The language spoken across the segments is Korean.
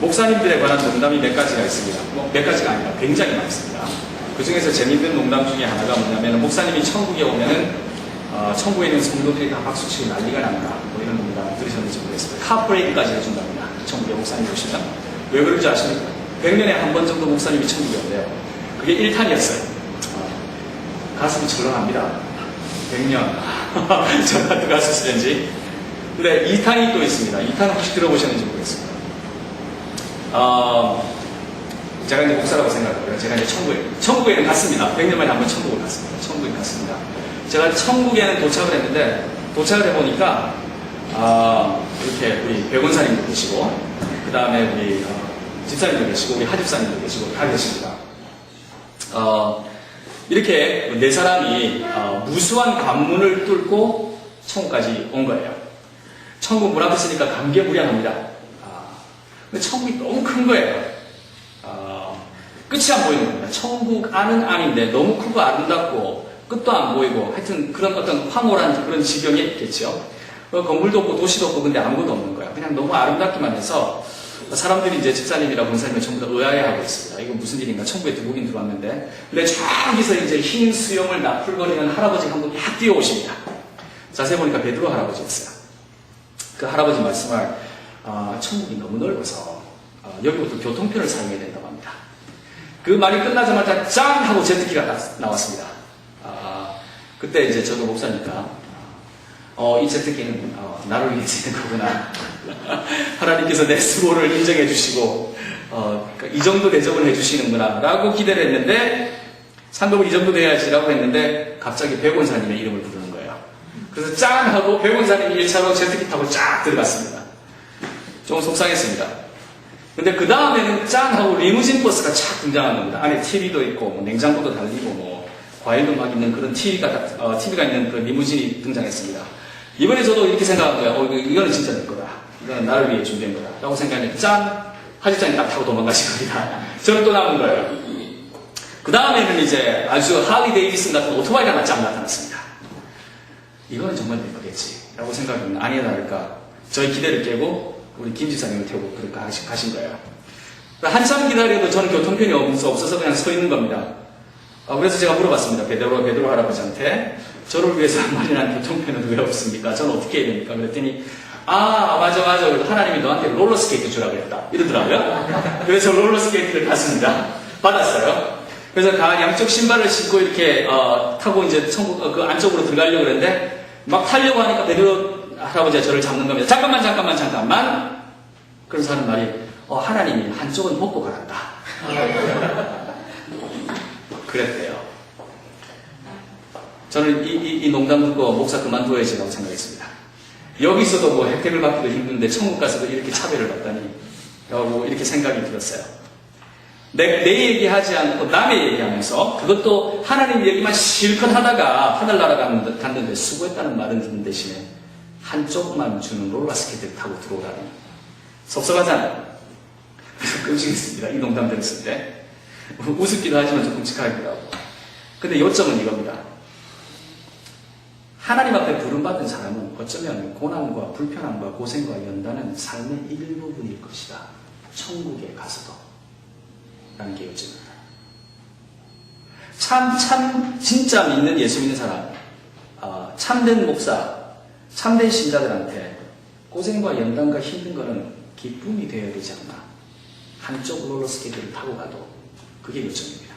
목사님들에 관한 농담이 몇 가지가 있습니다. 몇 가지가 아니라 굉장히 많습니다. 그 중에서 재밌는 농담 중에 하나가 뭐냐면, 목사님이 천국에 오면은 천국에 있는 성도들이 다 박수치고 난리가 난다, 뭐 이런 농담 들으셨는지 모르겠습니다. 카프레이드까지 해준답니다. 천국에 목사님 오시면. 왜 그런지 아십니까? 100년에 한 번 정도 목사님이 천국에 온대요. 그게 1탄이었어요. 가슴이 철렁합니다. 100년. 저 같은 가수시든지. 근데 2탄이 또 있습니다. 2탄은 혹시 들어보셨는지 모르겠습니다. 제가 이제 목사라고 생각하고요. 제가 이제 천국에는 갔습니다. 100년 만에 한 번 천국을 갔습니다. 천국에 갔습니다. 제가 천국에는 도착을 했는데, 도착을 해보니까, 이렇게 우리 백원사님도 계시고, 그 다음에 우리 집사님도 계시고, 우리 하집사님도 계시고, 다 계십니다. 이렇게 네 사람이 무수한 관문을 뚫고 천국까지 온 거예요. 천국 문 앞에 있으니까 감개무량합니다. 근데 천국이 너무 큰 거예요. 끝이 안 보이는 겁니다. 천국 안은 안인데 너무 크고 아름답고 끝도 안 보이고, 하여튼 그런 어떤 황홀한 그런 지경에 있겠죠. 건물도 없고 도시도 없고 근데 아무것도 없는 거예요. 그냥 너무 아름답기만 해서 사람들이 이제 집사님이랑 권사님을 전부 다 의아해하고 있습니다. 이거 무슨 일인가? 천국에 들어오긴 들어왔는데. 근데 저기서 이제 흰 수염을 나풀거리는 할아버지가 한 분 딱 뛰어오십니다. 자세히 보니까 베드로 할아버지였어요. 그 할아버지 말씀을, 천국이 너무 넓어서 여기부터 교통편을 사용해야 된다고 합니다. 그 말이 끝나자마자 짱! 하고 제트기가 나왔습니다. 그때 이제 저도 목사니까 이 제트기는 나를 위해서 있는 거구나. 하나님께서 내 수고를 인정해 주시고 이 정도 대접을 해 주시는구나 라고 기대를 했는데, 상급을 이 정도 돼야지라고 했는데 갑자기 백원사님의 이름을 부르는 거예요. 그래서 짠! 하고 백원사님이 1차로 제트기 타고 쫙 들어갔습니다. 좀 속상했습니다. 근데 그 다음에는 짠! 하고 리무진 버스가 착 등장한 겁니다. 안에 TV도 있고 뭐 냉장고도 달리고 뭐 과일도 막 있는 그런 TV가 있는 그런 리무진이 등장했습니다. 이번에 저도 이렇게 생각한 거예요. 이거는 진짜 내 거다. 이거는 나를 위해 준비한 거다. 라고 생각했는데, 짠! 하집장이 딱 타고 도망가신 겁니다. 저는 또 남은 거예요. 그 다음에는 이제 아주 할리 데이비슨 같은 오토바이가 쫙 나타났습니다. 이거는 정말 내 거겠지. 라고 생각했는데, 아니나 다를까. 저희 기대를 깨고, 우리 김 지사님을 태우고 그렇게 가신 거예요. 한참 기다려도 저는 교통편이 없어서 그냥 서 있는 겁니다. 그래서 제가 물어봤습니다. 베드로 할아버지한테. 저를 위해서 마련한 교통편은 왜 없습니까? 저는 어떻게 해야 됩니까? 그랬더니, 맞아. 하나님이 너한테 롤러스케이트 주라고 그랬다. 이러더라고요. 그래서 롤러스케이트를 갔습니다. 받았어요. 그래서 양쪽 신발을 신고 이렇게, 타고 이제 천국, 그 안쪽으로 들어가려고 그랬는데, 막 타려고 하니까 베드로 할아버지가 저를 잡는 겁니다. 잠깐만. 그래서 하는 말이, 하나님이 한쪽은 벗고 가란다. 그랬대요. 저는 이 농담 듣고 목사 그만둬야지라고 생각했습니다. 여기서도 뭐 혜택을 받기도 힘든데 천국 가서도 이렇게 차별을 받다니 라고 이렇게 생각이 들었어요. 내 얘기하지 않고 남의 얘기하면서, 그것도 하나님 얘기만 실컷 하다가 하늘나라 갔는데 수고했다는 말은 듣는 대신에 한쪽만 주는 롤러스케이트를 타고 들어오라니 섭섭하잖아요. 끔찍했습니다. 이 농담 들었을 때. 우습기도 하지만 좀 끔찍하기도 하고. 근데 요점은 이겁니다. 하나님 앞에 부름받은 사람은 어쩌면 고난과 불편함과 고생과 연단은 삶의 일부분일 것이다. 천국에 가서도. 라는 게 요점입니다. 진짜 믿는 예수 믿는 사람, 참된 목사, 참된 신자들한테 고생과 연단과 힘든 거는 기쁨이 되어야 되지 않나. 한쪽 롤러스케이트를 타고 가도 그게 요점입니다.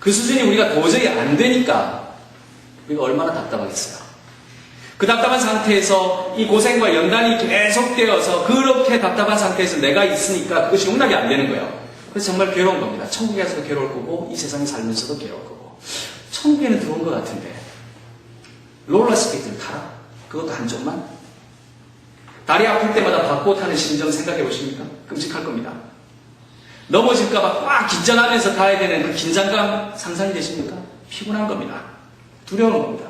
그 수준이 우리가 도저히 안 되니까 우리가 얼마나 답답하겠어요. 그 답답한 상태에서 이 고생과 연단이 계속되어서 그렇게 답답한 상태에서 내가 있으니까 그것이 용납이 안 되는 거예요. 그래서 정말 괴로운 겁니다. 천국에서도 괴로울 거고 이 세상에 살면서도 괴로울 거고. 천국에는 들어온 것 같은데 롤러스케이트를 타라? 그것도 한쪽만? 다리 아플 때마다 바꿔 타는 심정 생각해 보십니까? 끔찍할 겁니다. 넘어질까봐 꽉 긴장하면서 가야 되는 그 긴장감 상상이 되십니까? 피곤한 겁니다. 두려운 겁니다.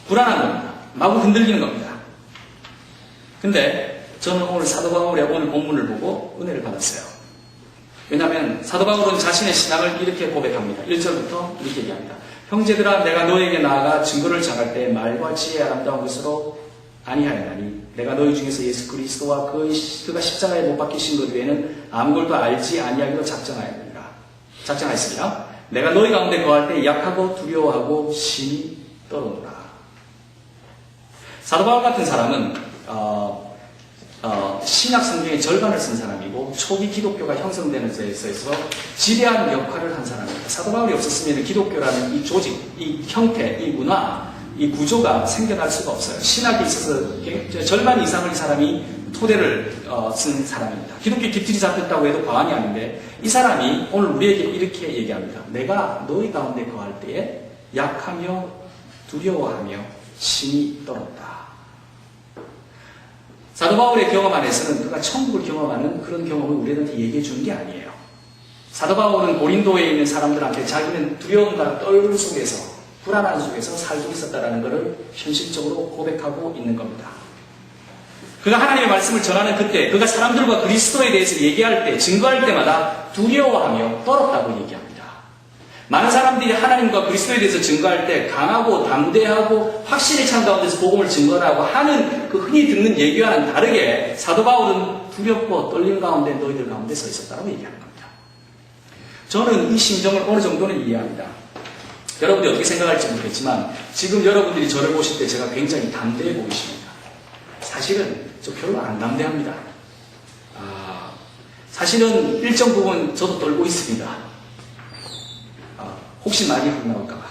불안한 겁니다. 마구 흔들리는 겁니다. 근데 저는 오늘 사도 바울의 오늘 본문을 보고 은혜를 받았어요. 왜냐하면 사도 바울은 자신의 신앙을 이렇게 고백합니다. 1절부터 이렇게 얘기합니다. 형제들아, 내가 너에게 나아가 증거를 전할 때 말과 지혜의 아름다운 것으로 아니하였나니 내가 너희 중에서 예수 그리스도와 그가 십자가에 못 박히신 것 외에는 아무것도 알지 아니하기로 작정하였습니다. 내가 너희 가운데 거할 때 약하고 두려워하고 심히 떨어오라. 사도 바울 같은 사람은 신약 성경의 절반을 쓴 사람이고 초기 기독교가 형성되는 데 있어서 지대한 역할을 한 사람입니다. 사도 바울이 없었으면 기독교라는 이 조직, 이 형태, 이 문화, 이 구조가 생겨날 수가 없어요. 신학에 있어서 절반 이상의 사람이 토대를 쓴 사람입니다. 기독교 깃들이 잡혔다고 해도 과언이 아닌데 이 사람이 오늘 우리에게 이렇게 얘기합니다. 내가 너희 가운데 거할 때에 약하며 두려워하며 심히 떨었다. 사도 바울의 경험 안에서는 그가 천국을 경험하는 그런 경험을 우리한테 얘기해 주는 게 아니에요. 사도 바울은 고린도에 있는 사람들한테 자기는 두려움과 떨 속에서 불안한 속에서 살고 있었다는 것을 현실적으로 고백하고 있는 겁니다. 그가 하나님의 말씀을 전하는 그때, 그가 사람들과 그리스도에 대해서 얘기할 때, 증거할 때마다 두려워하며 떨었다고 얘기합니다. 많은 사람들이 하나님과 그리스도에 대해서 증거할 때 강하고 담대하고 확신에 찬 가운데서 복음을 증거하고 하는 그 흔히 듣는 얘기와는 다르게 사도 바울은 두렵고 떨림 가운데 너희들 가운데 서 있었다고 얘기하는 겁니다. 저는 이 심정을 어느 정도는 이해합니다. 여러분들이 어떻게 생각할지 모르겠지만 지금 여러분들이 저를 보실 때 제가 굉장히 담대해 보이십니다. 사실은 저 별로 안 담대합니다. 사실은 일정 부분 저도 떨고 있습니다. 혹시 많이 혼나올까봐.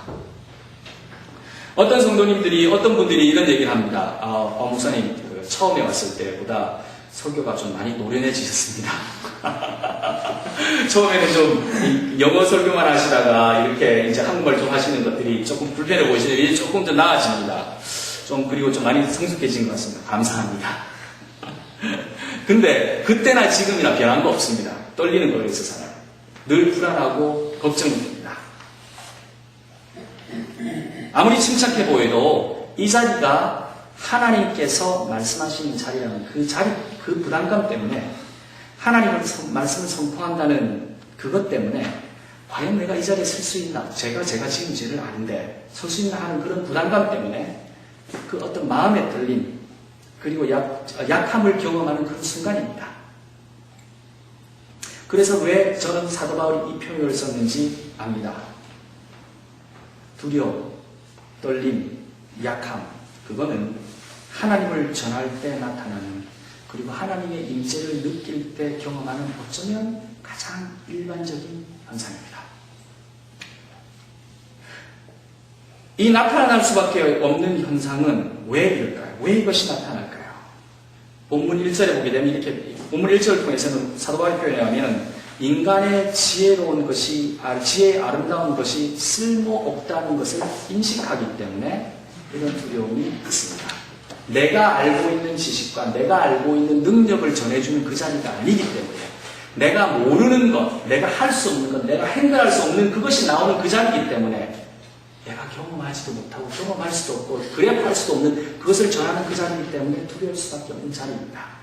어떤 성도님들이, 어떤 분들이 이런 얘기를 합니다. 목사님, 처음에 왔을 때보다 설교가 좀 많이 노련해지셨습니다. 처음에는 좀 영어 설교만 하시다가 이렇게 이제 한국말 좀 하시는 것들이 조금 불편해 보이시는데 이제 조금 더 나아집니다. 그리고 좀 많이 성숙해진 것 같습니다. 감사합니다. 근데 그때나 지금이나 변한 거 없습니다. 떨리는 거에 있어서는. 늘 불안하고 걱정됩니다. 아무리 침착해 보여도 이 자리가 하나님께서 말씀하시는 자리라는 그 자리, 그 부담감 때문에 하나님의 말씀을 선포한다는 그것 때문에 과연 내가 이 자리에 설 수 있나? 제가 지금 죄를 아는데 설 수 있나 하는 그런 부담감 때문에 그 어떤 마음의 떨림 그리고 약함을 경험하는 그런 순간입니다. 그래서 왜 저는 사도 바울이 이 표현을 썼는지 압니다. 두려움, 떨림, 약함, 그거는 하나님을 전할 때 나타나는 그리고 하나님의 임재를 느낄 때 경험하는 어쩌면 가장 일반적인 현상입니다. 이 나타날 수밖에 없는 현상은 왜 이럴까요? 왜 이것이 나타날까요? 본문 1절에 보게 되면 이렇게 본문 1절을 통해서는 사도 바울이 표현하면 인간의 지혜로운 것이, 지혜의 아름다운 것이 쓸모없다는 것을 인식하기 때문에 이런 두려움이 있습니다. 내가 알고 있는 지식과 내가 알고 있는 능력을 전해주는 그 자리가 아니기 때문에 내가 모르는 것, 내가 할 수 없는 것, 내가 행동할 수 없는 그것이 나오는 그 자리이기 때문에 내가 경험하지도 못하고 경험할 수도 없고 그래할 수도 없는 그것을 전하는 그 자리이기 때문에 두려울 수밖에 없는 자리입니다.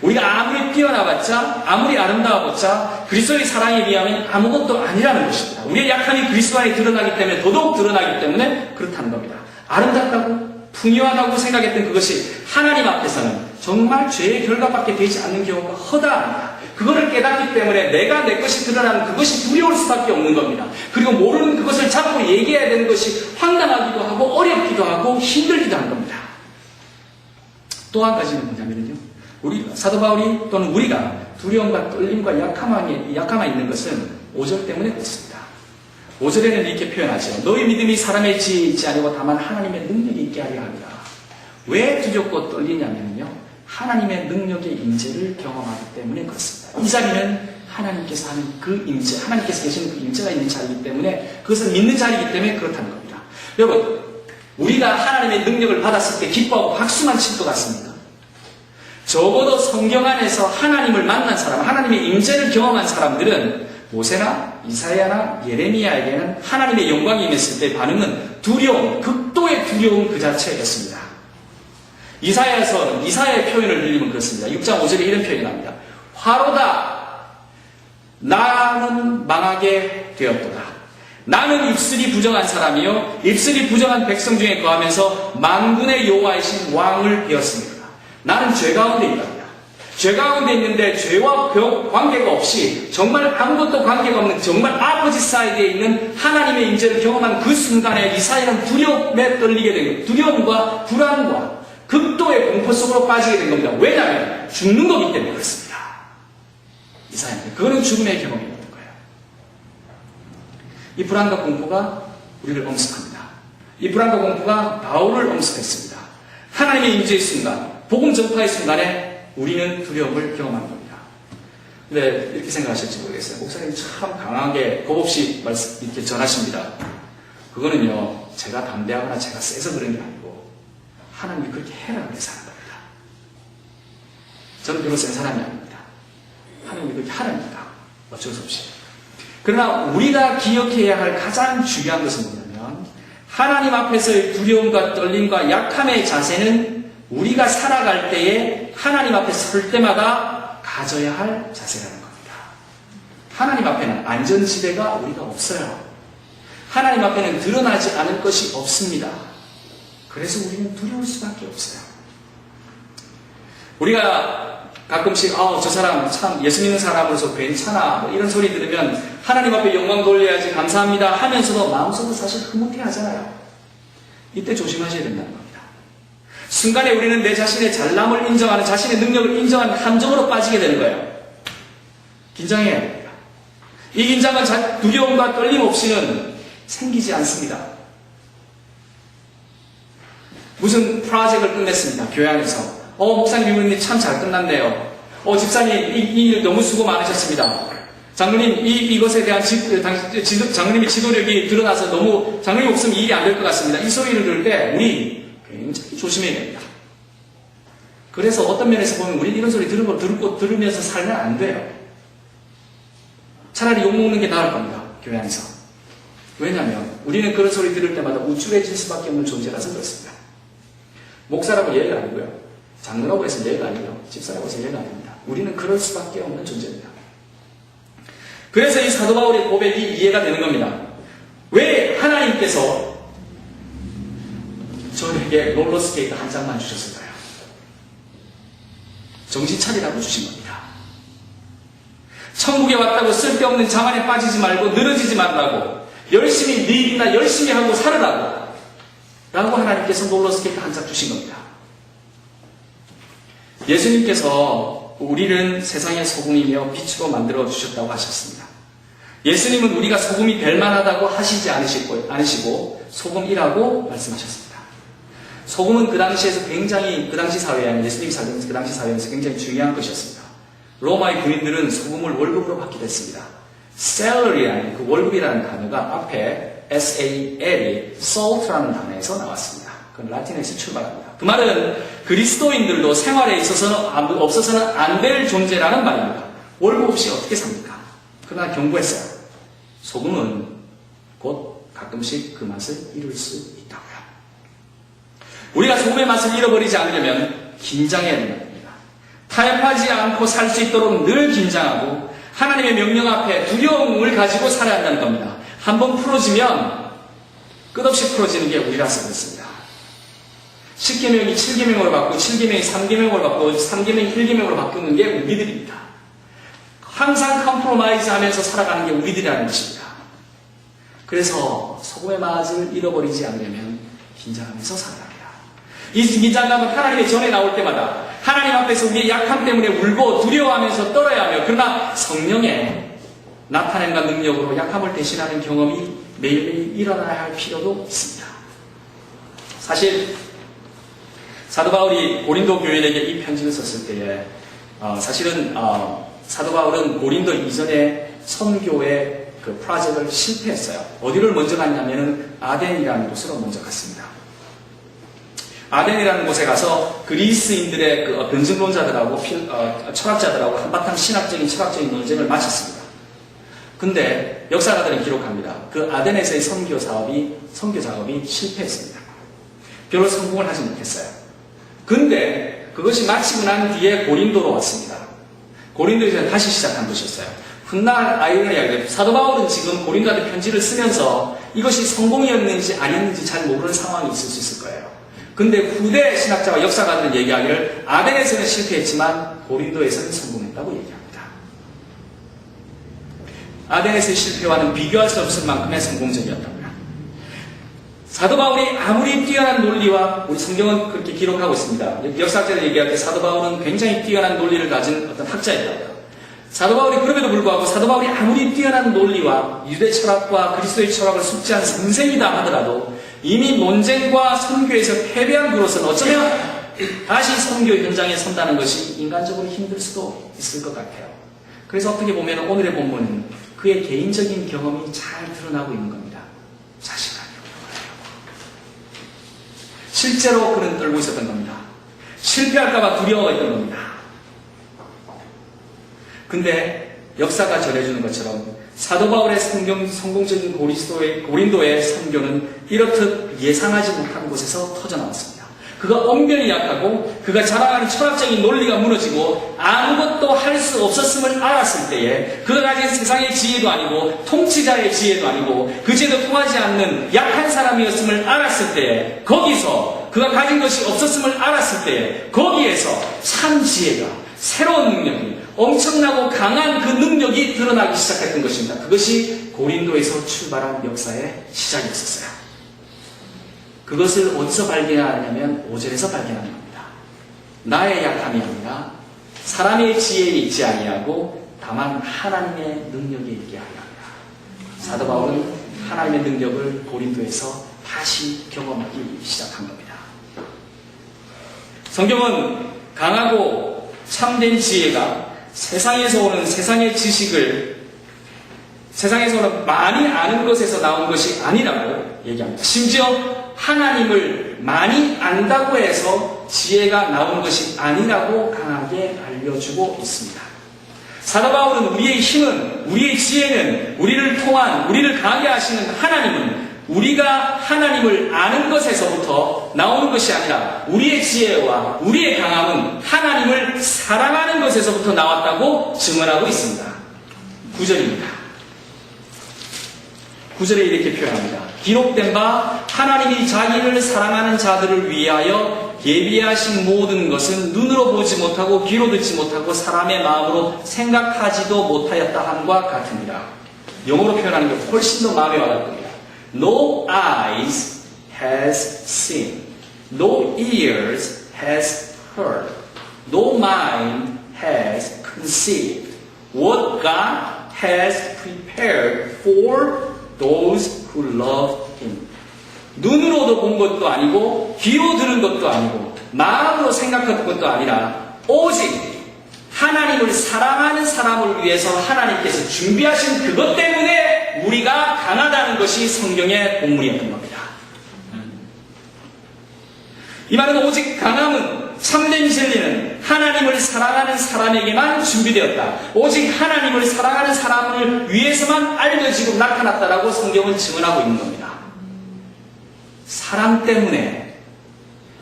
우리가 아무리 뛰어나봤자 아무리 아름다워봤자 그리스도의 사랑에 비하면 아무것도 아니라는 것입니다. 우리의 약함이 그리스도 안에 드러나기 때문에 더더욱 드러나기 때문에 그렇다는 겁니다. 아름답다고 풍요하다고 생각했던 그것이 하나님 앞에서는 정말 죄의 결과밖에 되지 않는 경우가 허다합니다. 그거를 깨닫기 때문에 내가 내 것이 드러나는 그것이 두려울 수밖에 없는 겁니다. 그리고 모르는 그것을 잡고 얘기해야 되는 것이 황당하기도 하고 어렵기도 하고 힘들기도 한 겁니다. 또 한 가지는 뭐냐면요. 사도 바울이 또는 우리가 두려움과 떨림과 약함에 있는 것은 5절 때문에 그렇습니다. 5절에는 이렇게 표현하죠. 너희 믿음이 사람의 지혜에 있지 아니고 다만 하나님의 능력이 있게 하려 합니다. 왜 두렵고 떨리냐면요. 하나님의 능력의 임재를 경험하기 때문에 그렇습니다. 이 자리는 하나님께서 하는 그 임재, 하나님께서 계시는 그 임재가 있는 자리이기 때문에 그것을 믿는 자리이기 때문에 그렇다는 겁니다. 여러분, 우리가 하나님의 능력을 받았을 때 기뻐하고 박수만 칠 것 같습니다. 적어도 성경 안에서 하나님을 만난 사람, 하나님의 임재를 경험한 사람들은 모세나 이사야나 예레미야에게는 하나님의 영광이 임했을 때 반응은 두려움, 극도의 두려움 그 자체였습니다. 이사야의 표현을 들리면 그렇습니다. 6장 5절에 이런 표현이 납니다. 화로다, 나는 망하게 되었도다. 나는 입술이 부정한 사람이요 입술이 부정한 백성 중에 거하면서 만군의 여호와이신 왕을 배웠습니다. 나는 죄 가운데 있다. 죄 가운데 있는데 죄와 관계가 없이 정말 아무것도 관계가 없는 정말 아버지 사이드에 있는 하나님의 임재를 경험한 그 순간에 이사야는 두려움에 떨리게 된 거예요. 두려움과 불안과 극도의 공포 속으로 빠지게 된 겁니다. 왜냐하면 죽는 거기 때문에 그렇습니다. 이사야는 그거는 죽음의 경험이었던 거예요. 이 불안과 공포가 우리를 엄습합니다. 이 불안과 공포가 바울을 엄습했습니다. 하나님의 임재의 순간, 복음 전파의 순간에 우리는 두려움을 경험한 겁니다. 근데 이렇게 생각하실지 모르겠어요. 목사님 참 강하게 겁없이 이렇게 전하십니다. 그거는요, 제가 담대하거나 제가 세서 그런 게 아니고 하나님이 그렇게 해라 그래서 하는 겁니다. 저는 별로 센 사람이 아닙니다. 하나님이 그렇게 하라니까 어쩔 수 없이. 그러나 우리가 기억해야 할 가장 중요한 것은 뭐냐면 하나님 앞에서의 두려움과 떨림과 약함의 자세는 우리가 살아갈 때에 하나님 앞에 설 때마다 가져야 할 자세라는 겁니다. 하나님 앞에는 안전지대가 우리가 없어요. 하나님 앞에는 드러나지 않을 것이 없습니다. 그래서 우리는 두려울 수밖에 없어요. 우리가 가끔씩 저 사람 참 예수 믿는 사람으로서 괜찮아 뭐 이런 소리 들으면 하나님 앞에 영광 돌려야지 감사합니다 하면서도 마음속으로 사실 흐뭇해 하잖아요. 이때 조심하셔야 된다는 겁니다. 순간에 우리는 내 자신의 잘남을 인정하는 자신의 능력을 인정하는 함정으로 빠지게 되는 거예요. 긴장해야 됩니다. 이 긴장은 두려움과 떨림 없이는 생기지 않습니다. 무슨 프로젝트를 끝냈습니다. 교회 안에서. 목사님, 이분이 참 잘 끝났네요. 집사님, 이 일 너무 수고 많으셨습니다. 장로님, 이것에 대한 장로님의 지도력이 드러나서 너무 장로님 없으면 일이 안 될 것 같습니다. 이 소리를 들을 때 우리 굉장히 조심해야 됩니다. 그래서 어떤 면에서 보면 우리 이런 소리 들으면서 살면 안 돼요. 차라리 욕먹는 게 나을 겁니다. 교회 안에서. 왜냐하면 우리는 그런 소리 들을 때마다 우쭐해질 수밖에 없는 존재라서 그렇습니다. 목사라고 예의가 아니고요. 장로라고 해서 예의가 아니고요. 집사라고 해서 예의가 아닙니다. 우리는 그럴 수밖에 없는 존재입니다. 그래서 이 사도 바울의 고백이 이해가 되는 겁니다. 왜 하나님께서 저에게 롤러스케이트 한 장만 주셨을까요? 정신 차리라고 주신 겁니다. 천국에 왔다고 쓸데없는 자만에 빠지지 말고 늘어지지 말라고 열심히 네 일이나 열심히 하고 살으라고 라고 하나님께서 롤러스케이트 한 장 주신 겁니다. 예수님께서 우리는 세상의 소금이며 빛으로 만들어 주셨다고 하셨습니다. 예수님은 우리가 소금이 될 만하다고 하시지 않으시고 소금이라고 말씀하셨습니다. 소금은 그 당시에서 굉장히, 그 당시 사회에, 예수님이 살던 그 당시 사회에서 굉장히 중요한 것이었습니다. 로마의 군인들은 소금을 월급으로 받기도 했습니다. salary라는 그 월급이라는 단어가 앞에 sal이 salt라는 단어에서 나왔습니다. 그건 라틴어에서 출발합니다. 그 말은 그리스도인들도 생활에 있어서는 없어서는 안 될 존재라는 말입니다. 월급 없이 어떻게 삽니까? 그러나 경고했어요. 소금은 곧 가끔씩 그 맛을 잃을 수 있다고요. 우리가 소금의 맛을 잃어버리지 않으려면 긴장해야 된다. 타협하지 않고 살 수 있도록 늘 긴장하고 하나님의 명령 앞에 두려움을 가지고 살아야 한다는 겁니다. 한번 풀어지면 끝없이 풀어지는 게 우리라서 그렇습니다. 10계명이 7계명으로 바꾸고 7계명이 3계명으로 바꾸고 3계명이 1계명으로 바꾸는 게 우리들입니다. 항상 컴프로마이즈 하면서 살아가는 게 우리들이라는 것입니다. 그래서 소금의 맛을 잃어버리지 않으려면 긴장하면서 살아갑니다. 이 긴장감은 하나님의 전에 나올 때마다 하나님 앞에서 우리의 약함 때문에 울고 두려워하면서 떨어야 하며 그러나 성령의 나타냄과 능력으로 약함을 대신하는 경험이 매일매일 일어나야 할 필요도 있습니다. 사실 사도 바울이 고린도 교인에게 이 편지를 썼을 때에 사실은 사도 바울은 고린도 이전에 선교의 그 프로젝트를 실패했어요. 어디를 먼저 갔냐면은 아덴이라는 곳으로 먼저 갔습니다. 아덴이라는 곳에 가서 그리스인들의 그 변증론자들하고 철학자들하고 한바탕 신학적인 철학적인 논쟁을 마쳤습니다. 근데 역사가들은 기록합니다. 그 아덴에서의 선교 작업이 실패했습니다. 별로 성공을 하지 못했어요. 근데 그것이 마치고 난 뒤에 고린도로 왔습니다. 고린도에서 다시 시작한 것이었어요. 훗날 아이러니하게 사도 바울은 지금 고린도한테 편지를 쓰면서 이것이 성공이었는지 아니었는지 잘 모르는 상황이 있을 수 있을 거예요. 근데 후대 신학자와 역사가들은 얘기하기를 아덴에서는 실패했지만 고린도에서는 성공했다고 얘기합니다. 아덴에서의 실패와는 비교할 수 없을 만큼의 성공적이었다고요. 사도 바울이 아무리 뛰어난 논리와 우리 성경은 그렇게 기록하고 있습니다. 역사학자들 얘기할 때 사도 바울은 굉장히 뛰어난 논리를 가진 어떤 학자였다고요. 사도 바울이 그럼에도 불구하고 사도 바울이 아무리 뛰어난 논리와 유대 철학과 그리스도의 철학을 숙지한 선생이다 하더라도 이미 논쟁과 선교에서 패배한 그로서는 어쩌면 다시 선교 현장에 선다는 것이 인간적으로 힘들 수도 있을 것 같아요. 그래서 어떻게 보면 오늘의 본문은 그의 개인적인 경험이 잘 드러나고 있는 겁니다. 자신감이 실제로 그는 떨고 있었던 겁니다. 실패할까봐 두려워했던 겁니다. 근데 역사가 전해주는 것처럼 사도 바울의 성공적인 고린도의 선교는 이렇듯 예상하지 못한 곳에서 터져나왔습니다. 그가 엄연히 약하고 그가 자랑하는 철학적인 논리가 무너지고 아무것도 할 수 없었음을 알았을 때에 그가 가진 세상의 지혜도 아니고 통치자의 지혜도 아니고 그 지혜도 통하지 않는 약한 사람이었음을 알았을 때에 거기서 그가 가진 것이 없었음을 알았을 때에 거기에서 참 지혜가 새로운 능력이 엄청나고 강한 그 능력이 드러나기 시작했던 것입니다. 그것이 고린도에서 출발한 역사의 시작이었어요. 그것을 어디서 발견하냐면 5절에서 발견하는 겁니다. 나의 약함이 아니라 사람의 지혜에 있지 아니하고 다만 하나님의 능력에 있게 하려 합니다. 사도 바울은 하나님의 능력을 고린도에서 다시 경험하기 시작한 겁니다. 성경은 강하고 참된 지혜가 세상에서 오는 세상의 지식을 세상에서 오는 많이 아는 것에서 나온 것이 아니라고 얘기합니다. 심지어 하나님을 많이 안다고 해서 지혜가 나온 것이 아니라고 강하게 알려주고 있습니다. 사도 바울은 우리의 힘은, 우리의 지혜는, 우리를 통한, 우리를 강하게 하시는 하나님은 우리가 하나님을 아는 것에서부터 나오는 것이 아니라 우리의 지혜와 우리의 강함은 하나님을 사랑하는 것에서부터 나왔다고 증언하고 있습니다. 9절입니다. 9절에 이렇게 표현합니다. 기록된 바 하나님이 자기를 사랑하는 자들을 위하여 예비하신 모든 것은 눈으로 보지 못하고 귀로 듣지 못하고 사람의 마음으로 생각하지도 못하였다 함과 같으니라. 영어로 표현하는 게 훨씬 더 마음에 와닿을 겁니다. No eyes has seen, no ears has heard, no mind has conceived what God has prepared for those who love Him. 눈으로도 본 것도 아니고 귀로 들은 것도 아니고 마음으로 생각한 것도 아니라 오직 하나님을 사랑하는 사람을 위해서 하나님께서 준비하신 그것 때문에 우리가 강하다는 것이 성경의 본문이었던 겁니다. 이 말은 오직 강함은 참된 진리는 하나님을 사랑하는 사람에게만 준비되었다. 오직 하나님을 사랑하는 사람을 위해서만 알려지고 나타났다라고 성경은 증언하고 있는 겁니다. 사랑 때문에,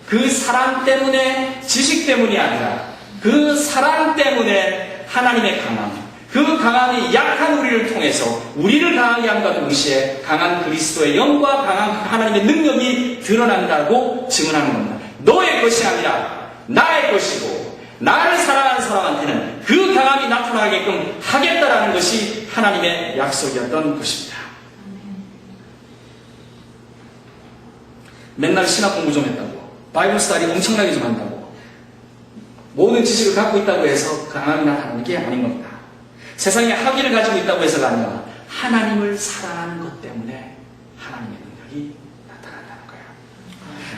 그 사랑 때문에, 지식 때문이 아니라 그 사랑 때문에 하나님의 강함, 그 강함이 약한 우리를 통해서 우리를 강하게 함과 동시에 강한 그리스도의 영과 강한 하나님의 능력이 드러난다고 증언하는 겁니다. 너의 것이 아니라 나의 것이고 나를 사랑하는 사람한테는 그 강함이 나타나게끔 하겠다라는 것이 하나님의 약속이었던 것입니다. 맨날 신학 공부 좀 했다고, 바이블 스터디 엄청나게 좀 한다고, 모든 지식을 갖고 있다고 해서 강함이 나타나는 게 아닌 겁니다. 세상에 학위를 가지고 있다고 해서가 아니라 하나님을 사랑하는 것 때문에 하나님의 능력이 나타난다는 거예요.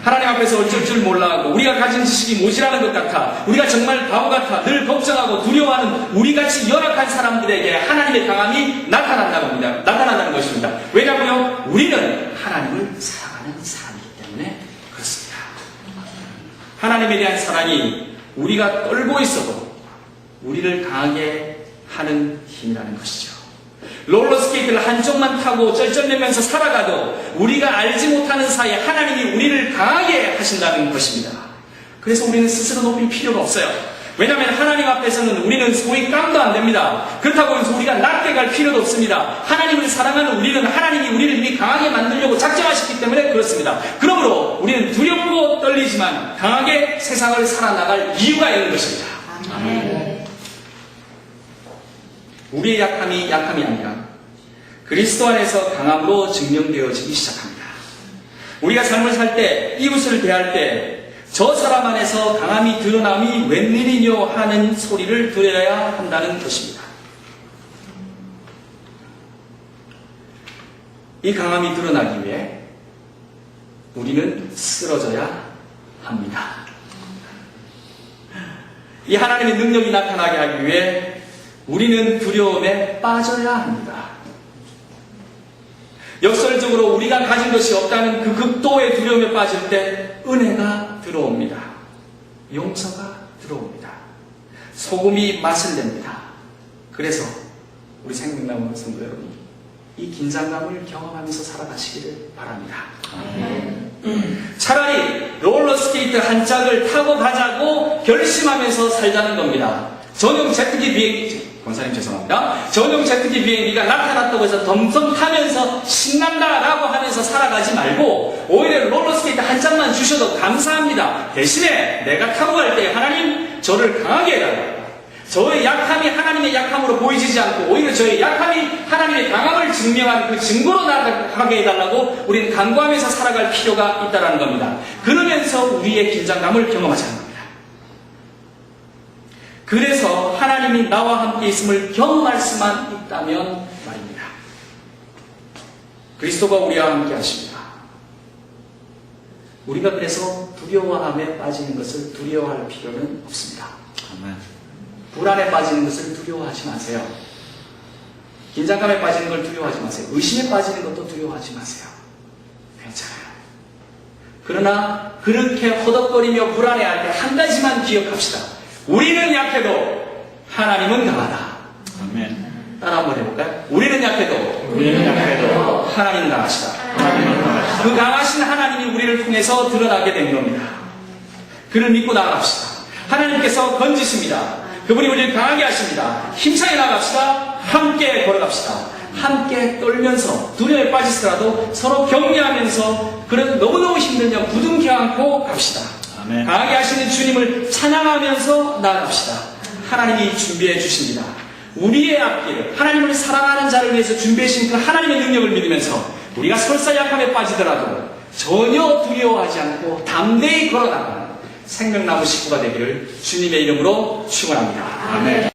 하나님 앞에서 어쩔 줄 몰라하고 우리가 가진 지식이 모자라는 것 같아, 우리가 정말 바보 같아 늘 걱정하고 두려워하는 우리같이 열악한 사람들에게 하나님의 강함이 나타난다는 것입니다. 왜냐하면 우리는 하나님을 사랑하는 사람이기 때문에 그렇습니다. 하나님에 대한 사랑이 우리가 떨고 있어도 우리를 강하게 하는 힘이라는 것이죠. 롤러스케이트를 한쪽만 타고 쩔쩔매면서 살아가도 우리가 알지 못하는 사이에 하나님이 우리를 강하게 하신다는 것입니다. 그래서 우리는 스스로 높일 필요가 없어요. 왜냐하면 하나님 앞에서는 우리는 소위 깡도 안 됩니다. 그렇다고 해서 우리가 낮게 갈 필요도 없습니다. 하나님을 사랑하는 우리는 하나님이 우리를 이미 강하게 만들려고 작정하셨기 때문에 그렇습니다. 그러므로 우리는 두렵고 떨리지만 강하게 세상을 살아나갈 이유가 있는 것입니다. 아멘. 우리의 약함이 아니라 그리스도 안에서 강함으로 증명되어지기 시작합니다. 우리가 삶을 살 때, 이웃을 대할 때 저 사람 안에서 강함이 드러남이 웬일이뇨 하는 소리를 들어야 한다는 것입니다. 이 강함이 드러나기 위해 우리는 쓰러져야 합니다. 이 하나님의 능력이 나타나게 하기 위해 우리는 두려움에 빠져야 합니다. 역설적으로 우리가 가진 것이 없다는 그 극도의 두려움에 빠질 때 은혜가 들어옵니다. 용서가 들어옵니다. 소금이 맛을 냅니다. 그래서 우리 생명나무 성도 여러분이 이 긴장감을 경험하면서 살아가시기를 바랍니다. 차라리 롤러스케이트 한 짝을 타고 가자고 결심하면서 살자는 겁니다. 전용 제트기 비행기, 권사님 죄송합니다. 전용 제트기 비행기가 나타났다고 해서 덤덤 타면서 신난다라고 하면서 살아가지 말고 오히려 롤러스케이트 한 짝만 주셔도 감사합니다. 대신에 내가 타고 갈 때 하나님 저를 강하게 해달라고. 저의 약함이 하나님의 약함으로 보이지지 않고 오히려 저의 약함이 하나님의 강함을 증명하는 그 증거로 나가게 해달라고 우리는 간구하면서 살아갈 필요가 있다는 겁니다. 그러면서 우리의 긴장감을 경험하자는 겁니다. 그래서 하나님이 나와 함께 있음을 경험할 수만 있다면 말입니다. 그리스도가 우리와 함께 하십니다. 우리가 그래서 두려워함에 빠지는 것을 두려워할 필요는 없습니다. 아멘. 불안에 빠지는 것을 두려워하지 마세요. 긴장감에 빠지는 걸 두려워하지 마세요. 의심에 빠지는 것도 두려워하지 마세요. 괜찮아요. 그러나 그렇게 허덕거리며 불안해할 때 한 가지만 기억합시다. 우리는 약해도 하나님은 강하다. 아멘. 따라 한번 해볼까요? 우리는 약해도 하나님은 강하시다. 그 강하신 하나님이 우리를 통해서 드러나게 된 겁니다. 그를 믿고 나아갑시다. 하나님께서 건지십니다. 그분이 우리를 강하게 하십니다. 힘차게 나갑시다. 함께 걸어갑시다. 함께 떨면서 두려움에 빠지더라도 서로 격려하면서 그래도 너무너무 힘들면 부둥켜 안고 갑시다. 아멘. 강하게 하시는 주님을 찬양하면서 나아갑시다. 하나님이 준비해 주십니다. 우리의 앞길, 하나님을 사랑하는 자를 위해서 준비하신 그 하나님의 능력을 믿으면서 우리가 설사 약함에 빠지더라도 전혀 두려워하지 않고 담대히 걸어나가는 생명나무 식구가 되기를 주님의 이름으로 축원합니다. 아멘.